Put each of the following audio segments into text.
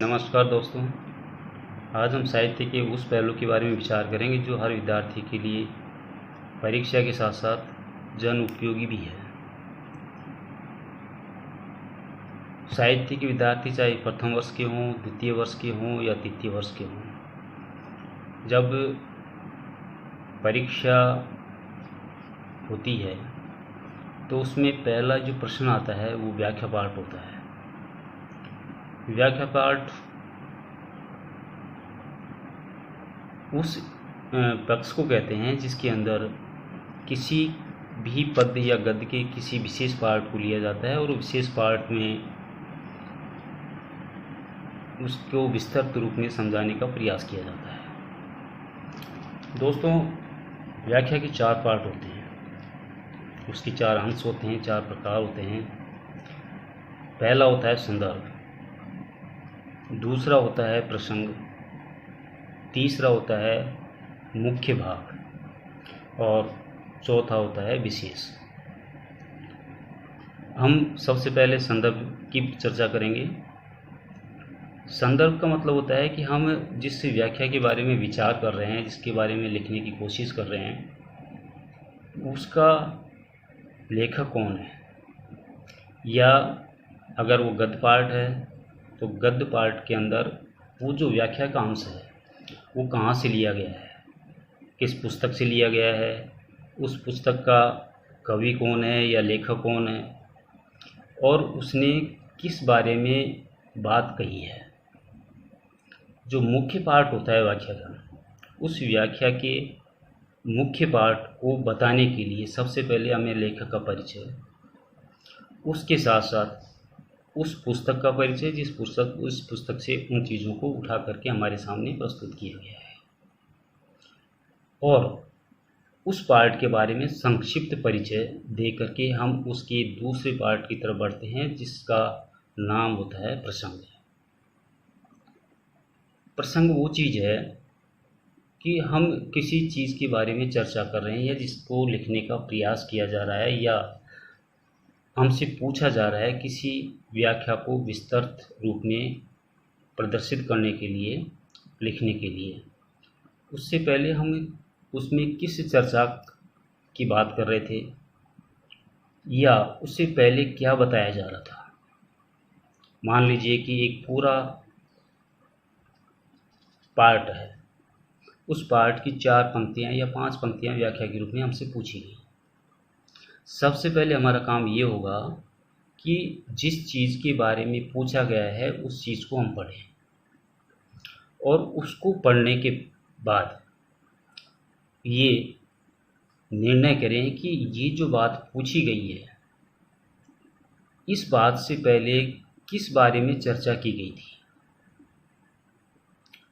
नमस्कार दोस्तों। आज हम साहित्य के उस पहलू के बारे में विचार करेंगे जो हर विद्यार्थी के लिए परीक्षा के साथ साथ जन उपयोगी भी है। साहित्य के विद्यार्थी चाहे प्रथम वर्ष के हों, द्वितीय वर्ष के हों या तृतीय वर्ष के हों, जब परीक्षा होती है तो उसमें पहला जो प्रश्न आता है वो व्याख्या पाठ होता है। व्याख्या पाठ उस पक्ष को कहते हैं जिसके अंदर किसी भी पद्य या गद्य के किसी विशेष पार्ट को लिया जाता है और विशेष पार्ट में उसको विस्तृत रूप में समझाने का प्रयास किया जाता है। दोस्तों, व्याख्या के 4 पार्ट होते हैं, उसके 4 अंश होते हैं, 4 प्रकार होते हैं। पहला होता है संदर्भ, दूसरा होता है प्रसंग, तीसरा होता है मुख्य भाग और चौथा होता है विशेष। हम सबसे पहले संदर्भ की चर्चा करेंगे। संदर्भ का मतलब होता है कि हम जिस व्याख्या के बारे में विचार कर रहे हैं, जिसके बारे में लिखने की कोशिश कर रहे हैं, उसका लेखक कौन है, या अगर वो गद्य पाठ है तो गद्य पाठ के अंदर वो जो व्याख्या का अंश है वो कहाँ से लिया गया है, किस पुस्तक से लिया गया है, उस पुस्तक का कवि कौन है या लेखक कौन है, और उसने किस बारे में बात कही है। जो मुख्य पाठ होता है व्याख्या का, उस व्याख्या के मुख्य पाठ को बताने के लिए सबसे पहले हमें लेखक का परिचय, उसके साथ साथ उस पुस्तक का परिचय उस पुस्तक से उन चीज़ों को उठा करके हमारे सामने प्रस्तुत किया गया है, और उस पार्ट के बारे में संक्षिप्त परिचय दे करके हम उसके दूसरे पार्ट की तरफ बढ़ते हैं जिसका नाम होता है प्रसंग। प्रसंग वो चीज़ है कि हम किसी चीज़ के बारे में चर्चा कर रहे हैं या जिसको लिखने का प्रयास किया जा रहा है, या हमसे पूछा जा रहा है किसी व्याख्या को विस्तृत रूप में प्रदर्शित करने के लिए, लिखने के लिए। उससे पहले हम उसमें किस चर्चा की बात कर रहे थे या उससे पहले क्या बताया जा रहा था। मान लीजिए कि एक पूरा पार्ट है, उस पार्ट की 4 पंक्तियां या 5 पंक्तियां व्याख्या के रूप में हमसे पूछी गई। सबसे पहले हमारा काम ये होगा कि जिस चीज़ के बारे में पूछा गया है उस चीज़ को हम पढ़ें, और उसको पढ़ने के बाद ये निर्णय करें कि ये जो बात पूछी गई है, इस बात से पहले किस बारे में चर्चा की गई थी,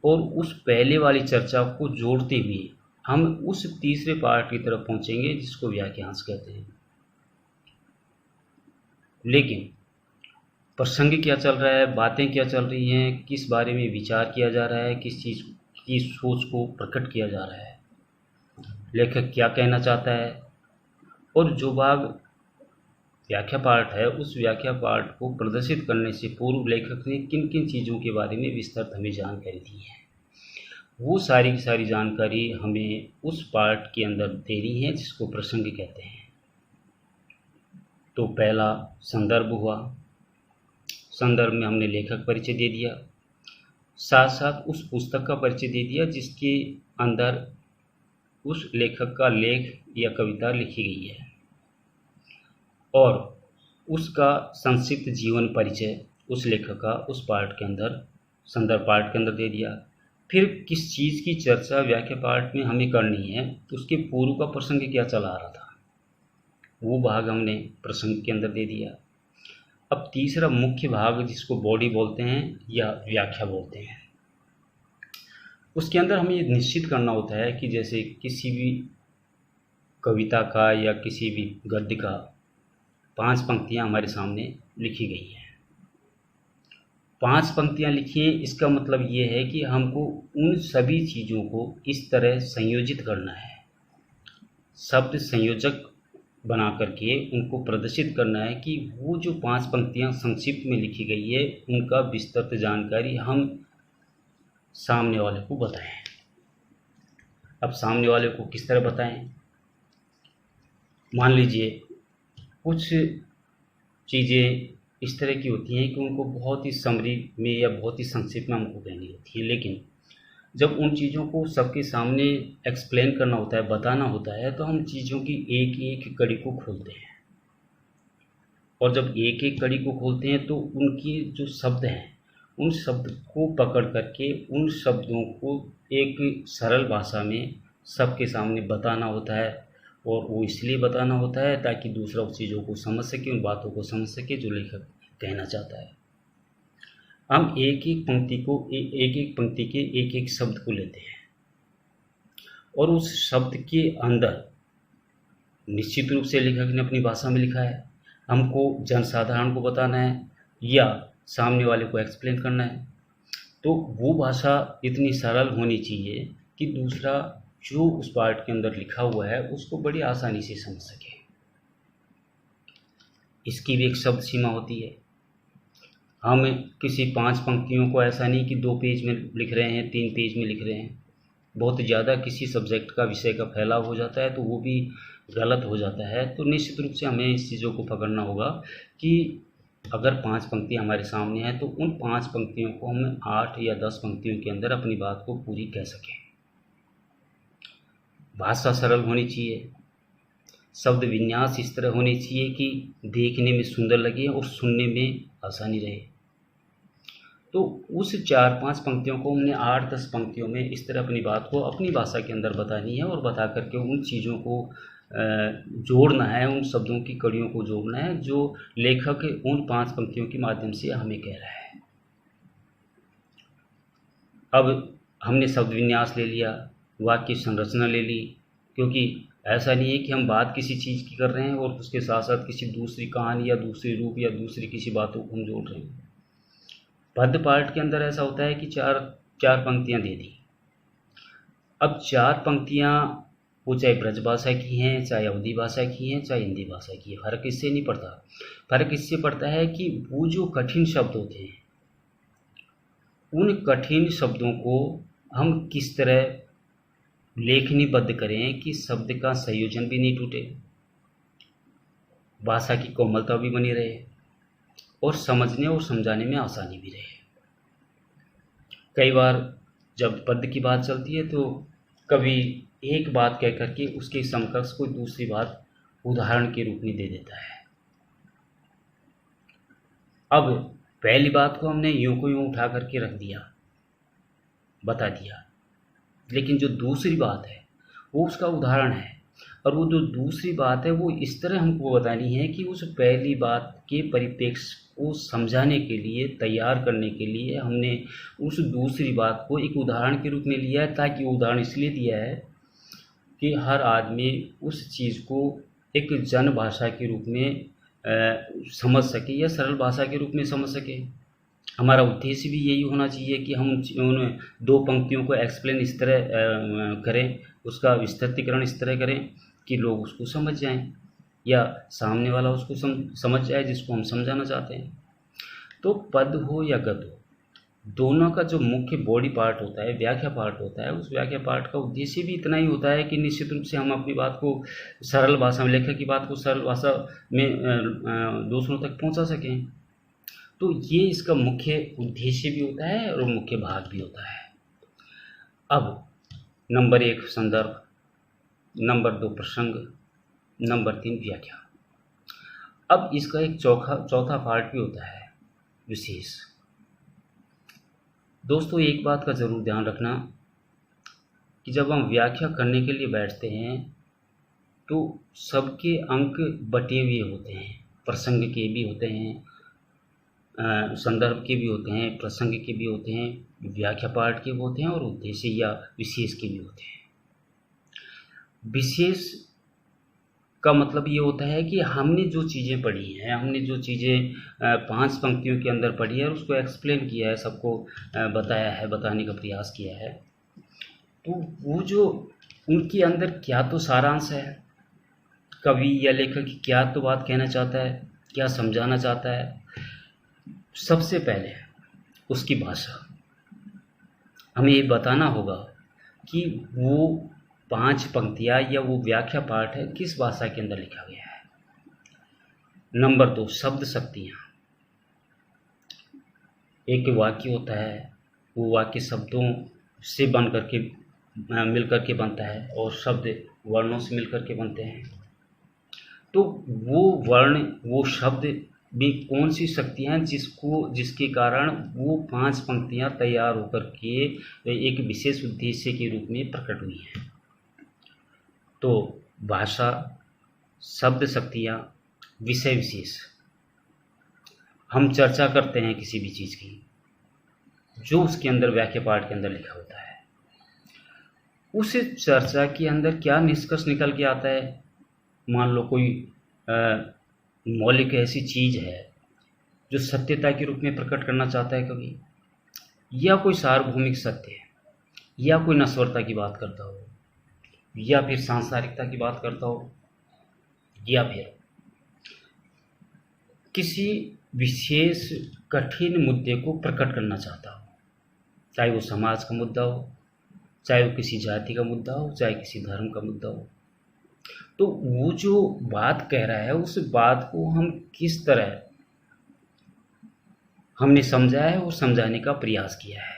और उस पहले वाली चर्चा को जोड़ते हुए हम उस तीसरे पार्ट की तरफ पहुंचेंगे जिसको व्याख्यांश कहते हैं। लेकिन प्रसंग क्या चल रहा है, बातें क्या चल रही हैं, किस बारे में विचार किया जा रहा है, किस चीज़ की सोच को प्रकट किया जा रहा है, लेखक क्या कहना चाहता है, और जो भाग व्याख्या पाठ है उस व्याख्या पाठ को प्रदर्शित करने से पूर्व लेखक ने किन किन चीज़ों के बारे में विस्तृत हमें जानकारी दी है, वो सारी की सारी जानकारी हमें उस पार्ट के अंदर देनी है जिसको प्रसंग कहते हैं। तो पहला संदर्भ हुआ। संदर्भ में हमने लेखक परिचय दे दिया, साथ साथ उस पुस्तक का परिचय दे दिया जिसके अंदर उस लेखक का लेख या कविता लिखी गई है, और उसका संक्षिप्त जीवन परिचय उस लेखक का उस पाठ के अंदर, संदर्भ पाठ के अंदर दे दिया। फिर किस चीज़ की चर्चा व्याख्या पाठ में हमें करनी है, तो उसके पूर्व का प्रसंग क्या चला आ रहा था, वो भाग हमने प्रसंग के अंदर दे दिया। अब तीसरा मुख्य भाग जिसको बॉडी बोलते हैं या व्याख्या बोलते हैं, उसके अंदर हमें ये निश्चित करना होता है कि जैसे किसी भी कविता का या किसी भी गद्य का 5 पंक्तियां हमारे सामने लिखी गई हैं। 5 पंक्तियां लिखी हैं, इसका मतलब ये है कि हमको उन सभी चीज़ों को इस तरह संयोजित करना है। शब्द संयोजक बना करके उनको प्रदर्शित करना है कि वो जो 5 पंक्तियाँ संक्षिप्त में लिखी गई है उनका विस्तृत जानकारी हम सामने वाले को बताएं। अब सामने वाले को किस तरह बताएं? मान लीजिए कुछ चीज़ें इस तरह की होती हैं कि उनको बहुत ही समरी में या बहुत ही संक्षिप्त में हमको कहनी होती है, लेकिन जब उन चीज़ों को सबके सामने एक्सप्लेन करना होता है, बताना होता है, तो हम चीज़ों की एक एक कड़ी को खोलते हैं। और जब एक एक कड़ी को खोलते हैं तो उनके जो शब्द हैं उन शब्द को पकड़ करके उन शब्दों को एक सरल भाषा में सबके सामने बताना होता है। और वो इसलिए बताना होता है ताकि दूसरा उस चीज़ों को समझ सके, उन बातों को समझ सके जो लेखक कहना चाहता है। हम एक एक पंक्ति के एक एक शब्द को लेते हैं और उस शब्द के अंदर निश्चित रूप से लेखक ने अपनी भाषा में लिखा है, हमको जनसाधारण को बताना है या सामने वाले को एक्सप्लेन करना है, तो वो भाषा इतनी सरल होनी चाहिए कि दूसरा जो उस पार्ट के अंदर लिखा हुआ है उसको बड़ी आसानी से समझ सके। इसकी भी एक शब्द सीमा होती है। हम किसी 5 पंक्तियों को ऐसा नहीं कि 2 पेज में लिख रहे हैं, 3 पेज में लिख रहे हैं। बहुत ज़्यादा किसी सब्जेक्ट का विषय का फैलाव हो जाता है तो वो भी गलत हो जाता है। तो निश्चित रूप से हमें इस चीज़ों को पकड़ना होगा कि अगर 5 पंक्तियाँ हमारे सामने हैं तो उन 5 पंक्तियों को हम 8 या 10 पंक्तियों के अंदर अपनी बात को पूरी कह सकें। भाषा सरल होनी चाहिए, शब्द विन्यास इस तरह होनी चाहिए कि देखने में सुंदर लगे और सुनने में आसानी रहे। तो उस 4-5 पंक्तियों को हमने 8-10 पंक्तियों में इस तरह अपनी बात को अपनी भाषा के अंदर बतानी है और बता करके उन चीज़ों को जोड़ना है, उन शब्दों की कड़ियों को जोड़ना है जो लेखक उन 5 पंक्तियों के माध्यम से हमें कह रहा है। अब हमने शब्द विन्यास ले लिया, वाक्य संरचना ले ली, क्योंकि ऐसा नहीं है कि हम बात किसी चीज़ की कर रहे हैं और उसके साथ साथ किसी दूसरी कहानी या दूसरी रूप या दूसरी किसी बातों को हम जोड़ रहे हैं। पद्य पाठ के अंदर ऐसा होता है कि 4 पंक्तियाँ दे दी। अब 4 पंक्तियाँ वो चाहे ब्रज भाषा की हैं, चाहे अवधी भाषा की हैं, चाहे हिंदी भाषा की है, फ़र्क इससे नहीं पड़ता। फ़र्क इससे पड़ता है कि वो जो कठिन शब्द होते हैं उन कठिन शब्दों को हम किस तरह लेखनीबद्ध करें कि शब्द का संयोजन भी नहीं टूटे, भाषा की कोमलता भी बनी रहे और समझने और समझाने में आसानी भी रहे। कई बार जब पद्य की बात चलती है तो कभी एक बात कह करके उसके समकक्ष कोई दूसरी बात उदाहरण के रूप में दे देता है। अब पहली बात को हमने यूं को यूं उठा करके रख दिया, बता दिया, लेकिन जो दूसरी बात है वो उसका उदाहरण है और वो जो दूसरी बात है वो इस तरह हमको बतानी है कि उस पहली बात के परिप्रेक्ष्य को समझाने के लिए, तैयार करने के लिए हमने उस दूसरी बात को एक उदाहरण के रूप में लिया है, ताकि वो उदाहरण इसलिए दिया है कि हर आदमी उस चीज़ को एक जन भाषा के रूप में समझ सके या सरल भाषा के रूप में समझ सके। हमारा उद्देश्य भी यही होना चाहिए कि हम उन 2 पंक्तियों को एक्सप्लेन इस तरह करें, उसका विस्तृतीकरण इस तरह करें कि लोग उसको समझ जाएं या सामने वाला उसको समझ जाए जिसको हम समझाना चाहते हैं। तो पद हो या गद हो, दोनों का जो मुख्य बॉडी पार्ट होता है, व्याख्या पार्ट होता है, उस व्याख्या पार्ट का उद्देश्य भी इतना ही होता है कि निश्चित रूप से हम अपनी बात को सरल भाषा में, लेखक की बात को सरल भाषा में दूसरों तक पहुंचा सकें। तो ये इसका मुख्य उद्देश्य भी होता है और मुख्य भाग भी होता है। अब नंबर 1 संदर्भ, नंबर 2 प्रसंग, नंबर 3 व्याख्या। अब इसका एक चौथा पार्ट भी होता है, विशेष। दोस्तों एक बात का ज़रूर ध्यान रखना कि जब हम व्याख्या करने के लिए बैठते हैं तो सबके अंक बटे हुए होते हैं, प्रसंग के भी होते हैं, संदर्भ के भी होते हैं, प्रसंग के भी होते हैं, व्याख्या पार्ट के भी होते हैं और उद्देश्य या विशेष के भी होते हैं। विशेष का मतलब ये होता है कि हमने जो चीज़ें पढ़ी हैं, हमने जो चीज़ें 5 पंक्तियों के अंदर पढ़ी है और उसको एक्सप्लेन किया है, सबको बताया है, बताने का प्रयास किया है, तो वो जो उनके अंदर क्या तो सारांश है, कवि या लेखक क्या तो बात कहना चाहता है, क्या समझाना चाहता है। सबसे पहले उसकी भाषा, हमें ये बताना होगा कि वो 5 पंक्तियाँ या वो व्याख्या पाठ है किस भाषा के अंदर लिखा गया है। नंबर 2, शब्द शक्तियाँ। एक वाक्य होता है, वो वाक्य शब्दों से बन करके मिल करके बनता है और शब्द वर्णों से मिल करके बनते हैं। तो वो वर्ण, वो शब्द में कौन सी शक्तियाँ जिसके कारण वो 5 पंक्तियाँ तैयार होकर के एक विशेष उद्देश्य के रूप में प्रकट हुई हैं। तो भाषा, शब्द शक्तियाँ, विषय विशेष। हम चर्चा करते हैं किसी भी चीज़ की, जो उसके अंदर वाक्य पाठ के अंदर लिखा होता है, उस चर्चा के अंदर क्या निष्कर्ष निकल के आता है। मान लो कोई मौलिक ऐसी चीज़ है जो सत्यता के रूप में प्रकट करना चाहता है कवि, या कोई सार्वभौमिक सत्य है, या कोई नश्वरता की बात करता हो, या फिर सांसारिकता की बात करता हो, या फिर किसी विशेष कठिन मुद्दे को प्रकट करना चाहता हो, चाहे वो समाज का मुद्दा हो, चाहे वो किसी जाति का मुद्दा हो, चाहे किसी धर्म का मुद्दा हो। तो वो जो बात कह रहा है उस बात को हम किस तरह हमने समझा है और समझाने का प्रयास किया है।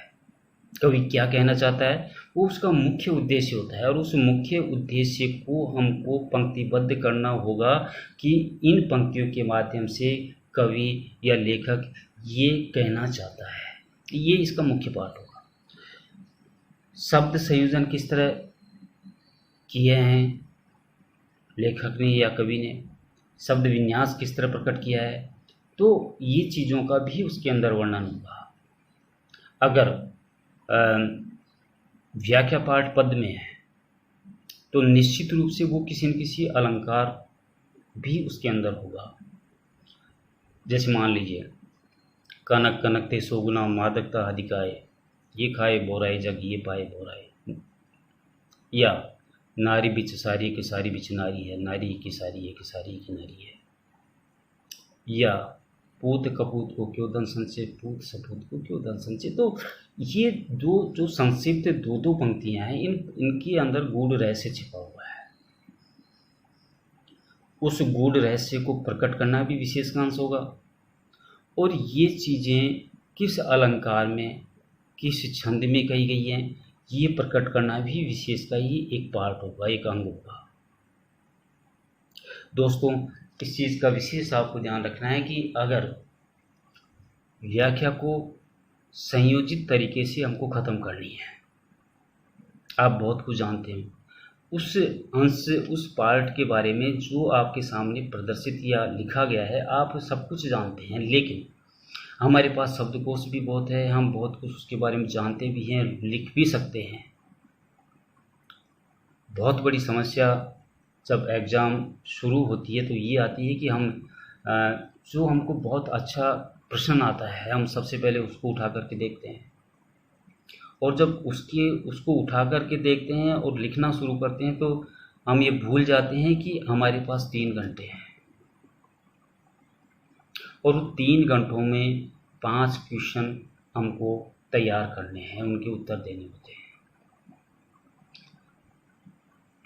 कवि क्या कहना चाहता है वो उसका मुख्य उद्देश्य होता है, और उस मुख्य उद्देश्य को हमको पंक्तिबद्ध करना होगा कि इन पंक्तियों के माध्यम से कवि या लेखक ये कहना चाहता है। ये इसका मुख्य पार्ट होगा। शब्द संयोजन किस तरह किए हैं लेखक ने या कवि ने, शब्द विन्यास किस तरह प्रकट किया है, तो ये चीज़ों का भी उसके अंदर वर्णन होगा। अगर व्याख्या पाठ पद में है तो निश्चित रूप से वो किसी न किसी अलंकार भी उसके अंदर होगा। जैसे मान लीजिए, कनक कनकते सोगुना मादकता अधिकाए, ये खाए बोराए जग ये पाए बोराए, या नारी बिच सारी के सारी बिच नारी है, नारी की सारी है कि सारी की नारी है, या पूत कपूत को क्यों धन संचय, पूत सपूत को क्यों धन संचय। तो ये जो संक्षिप्त दो पंक्तियां हैं, इनके अंदर गूढ़ रहस्य छिपा हुआ है। उस गूढ़ रहस्य को प्रकट करना भी विशेष का अंश होगा, और ये चीज़ें किस अलंकार में, किस छंद में कही गई हैं, ये प्रकट करना भी विशेष का ही एक पार्ट होगा, एक अंग होगा। दोस्तों, इस चीज़ का विशेष आपको ध्यान रखना है कि अगर व्याख्या को संयोजित तरीके से हमको ख़त्म करनी है, आप बहुत कुछ जानते हैं, उस अंश, उस पार्ट के बारे में जो आपके सामने प्रदर्शित या लिखा गया है, आप सब कुछ जानते हैं, लेकिन हमारे पास शब्दकोश भी बहुत है, हम बहुत कुछ उसके बारे में जानते भी हैं, लिख भी सकते हैं। बहुत बड़ी समस्या जब एग्ज़ाम शुरू होती है तो ये आती है कि हम जो हमको बहुत अच्छा प्रश्न आता है, हम सबसे पहले उसको उठा करके देखते हैं, और जब उसको उठा करके देखते हैं और लिखना शुरू करते हैं तो हम ये भूल जाते हैं कि हमारे पास 3 घंटे हैं, और 3 घंटों में 5 क्वेश्चन हमको तैयार करने हैं, उनके उत्तर देने होते हैं।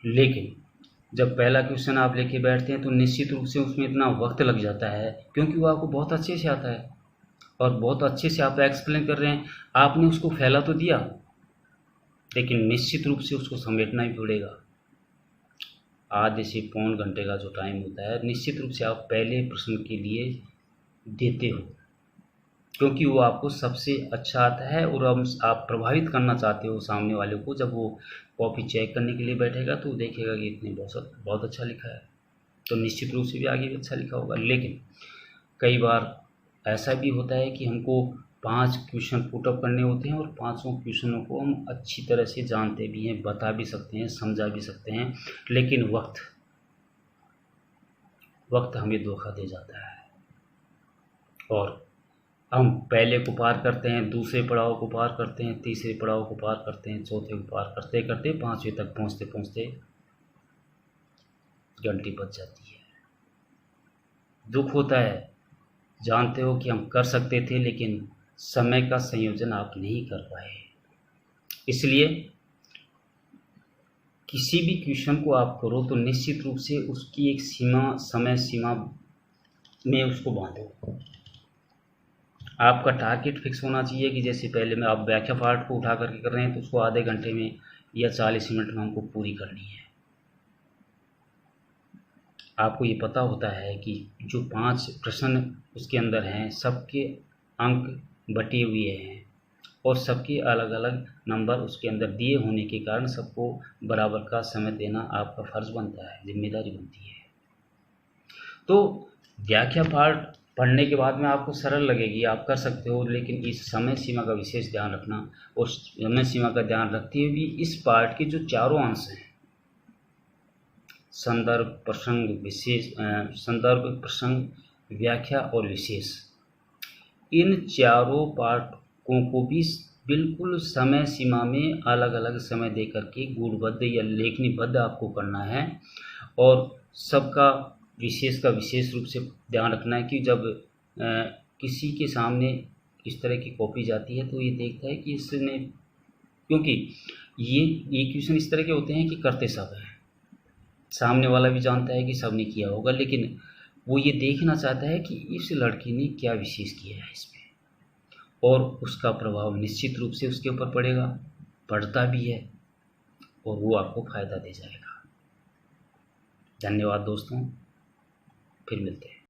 लेकिन जब पहला क्वेश्चन आप लेके बैठते हैं तो निश्चित रूप से उसमें इतना वक्त लग जाता है, क्योंकि वो आपको बहुत अच्छे से आता है और बहुत अच्छे से आप एक्सप्लेन कर रहे हैं। आपने उसको फैला तो दिया, लेकिन निश्चित रूप से उसको समेटना ही पड़ेगा। आधे से पौन घंटे का जो टाइम होता है, निश्चित रूप से आप पहले प्रश्न के लिए देते हो, क्योंकि वो आपको सबसे अच्छा आता है और आप प्रभावित करना चाहते हो सामने वाले को। जब वो कॉपी चेक करने के लिए बैठेगा तो देखेगा कि इतने बहुत अच्छा लिखा है, तो निश्चित रूप से भी आगे भी अच्छा लिखा होगा। लेकिन कई बार ऐसा भी होता है कि हमको 5 क्वेश्चन पुटअप करने होते हैं, और 5 क्वेश्चनों को हम अच्छी तरह से जानते भी हैं, बता भी सकते हैं, समझा भी सकते हैं, लेकिन वक्त हमें धोखा दे जाता है, और हम पहले को पार करते हैं, दूसरे पड़ाव को पार करते हैं, तीसरे पड़ाव को पार करते हैं, चौथे को पार करते करते 5वें तक पहुँचते घंटी बज जाती है। दुख होता है, जानते हो कि हम कर सकते थे लेकिन समय का संयोजन आप नहीं कर पाए। इसलिए किसी भी क्वेश्चन को आप करो तो निश्चित रूप से उसकी एक समय सीमा में उसको बांधो। आपका टारगेट फिक्स होना चाहिए कि जैसे पहले में आप व्याख्या पार्ट को उठा करके कर रहे हैं तो उसको आधे घंटे में या 40 मिनट में हमको पूरी करनी है। आपको ये पता होता है कि जो 5 प्रश्न उसके अंदर हैं सबके अंक बटे हुए हैं और सबके अलग अलग नंबर उसके अंदर दिए होने के कारण सबको बराबर का समय देना आपका फर्ज बनता है, जिम्मेदारी बनती है। तो व्याख्या पाठ पढ़ने के बाद में आपको सरल लगेगी, आप कर सकते हो, लेकिन इस समय सीमा का विशेष ध्यान रखना और समय सीमा का ध्यान रखते हुए भी इस पाठ के जो चारों अंश हैं संदर्भ, प्रसंग, विशेष, संदर्भ, प्रसंग, व्याख्या और विशेष, इन चारों पाठकों को भी बिल्कुल समय सीमा में अलग अलग समय दे करके गुणबद्ध या लेखनीबद्ध आपको करना है। और सबका विशेष का विशेष रूप से ध्यान रखना है कि जब किसी के सामने इस तरह की कॉपी जाती है तो ये देखता है कि इसने, क्योंकि ये क्वेश्चन इस तरह के होते हैं कि करते सब हैं, सामने वाला भी जानता है कि सब ने किया होगा, लेकिन वो ये देखना चाहता है कि इस लड़की ने क्या विशेष किया है इसमें, और उसका प्रभाव निश्चित रूप से उसके ऊपर पड़ेगा, पड़ता भी है, और वो आपको फ़ायदा दे जाएगा। धन्यवाद दोस्तों, फिर मिलते हैं।